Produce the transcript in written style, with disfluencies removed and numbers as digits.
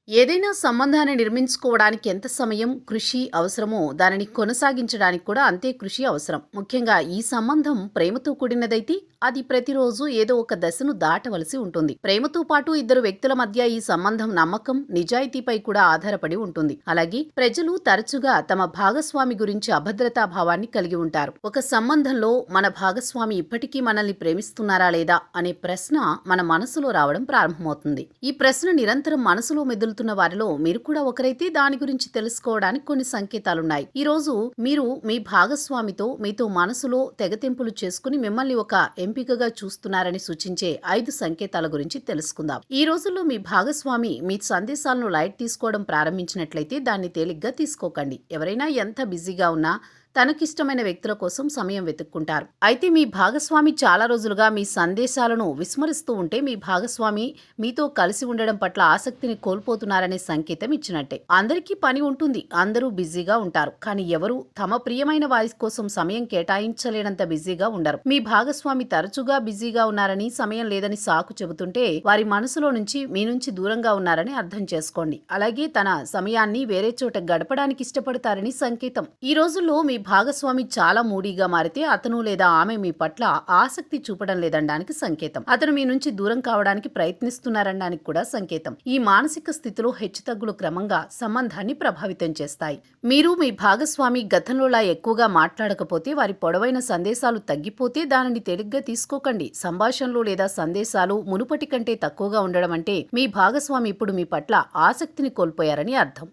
ఏదైనా సంబంధాన్ని నిర్మించుకోవడానికి ఎంత సమయం, కృషి అవసరమో దానిని కొనసాగించడానికి కూడా అంతే కృషి అవసరం. ముఖ్యంగా ఈ సంబంధం ప్రేమతో కూడినదైతే అది ప్రతిరోజు ఏదో ఒక దశను దాటవలసి ఉంటుంది. ప్రేమతో పాటు ఇద్దరు వ్యక్తుల మధ్య ఈ సంబంధం నమ్మకం, నిజాయితీపై కూడా ఆధారపడి ఉంటుంది. అలాగే ప్రజలు తరచుగా తమ భాగస్వామి గురించి అభద్రతా భావాన్ని కలిగి ఉంటారు. ఒక సంబంధంలో మన భాగస్వామి ఇప్పటికీ మనల్ని ప్రేమిస్తున్నారా లేదా అనే ప్రశ్న మన మనసులో రావడం ప్రారంభమవుతుంది. ఈ ప్రశ్న నిరంతరం మనసులో మెదులుతున్న వారిలో మీరు కూడా ఒకరైతే దాని గురించి తెలుసుకోవడానికి కొన్ని సంకేతాలున్నాయి. ఈ రోజు మీరు మీ భాగస్వామితో మీతో మనసులో తెగతెంపులు చేసుకుని మిమ్మల్ని ఒక ఎంపికగా చూస్తున్నారని సూచించే 5 సంకేతాల గురించి తెలుసుకుందాం. ఈ రోజుల్లో మీ భాగస్వామి మీ సందేశాలను లైట్ తీసుకోవడం ప్రారంభించినట్లయితే దాన్ని తేలిగ్గా తీసుకోకండి. ఎవరైనా ఎంత బిజీగా ఉన్నా తనకిష్టమైన వ్యక్తుల కోసం సమయం వెతుక్కుంటారు. అయితే మీ భాగస్వామి చాలా రోజులుగా మీ సందేశాలను విస్మరిస్తూ ఉంటే మీ భాగస్వామి మీతో కలిసి ఉండడం పట్ల ఆసక్తిని కోల్పోతున్నారనే సంకేతం ఇచ్చినట్టే. అందరికీ పని ఉంటుంది, అందరూ బిజీగా ఉంటారు. కానీ ఎవరు తమ ప్రియమైన వారి కోసం సమయం కేటాయించలేనంత బిజీగా ఉండరు. మీ భాగస్వామి తరచుగా బిజీగా ఉన్నారని, సమయం లేదని సాకు చెబుతుంటే వారి మనసులో నుంచి మీ నుంచి దూరంగా ఉన్నారని అర్థం చేసుకోండి. అలాగే తన సమయాన్ని వేరే చోట గడపడానికి ఇష్టపడతారని సంకేతం. ఈ రోజుల్లో మీ భాగస్వామి చాలా మూడీగా మారితే అతను లేదా ఆమె మీ పట్ల ఆసక్తి చూపడం లేదనడానికి సంకేతం. అతను మీ నుంచి దూరం కావడానికి ప్రయత్నిస్తున్నారనడానికి కూడా సంకేతం. ఈ మానసిక స్థితిలో హెచ్చుతగ్గులు క్రమంగా సంబంధాన్ని ప్రభావితం చేస్తాయి. మీరు మీ భాగస్వామి గతంలోలా ఎక్కువగా మాట్లాడకపోతే, వారి పొడవైన సందేశాలు తగ్గిపోతే దానిని తేలిగ్గా తీసుకోకండి. సంభాషణలు లేదా సందేశాలు మునుపటి కంటే తక్కువగా ఉండడం అంటే మీ భాగస్వామి ఇప్పుడు మీ పట్ల ఆసక్తిని కోల్పోయారని అర్థం.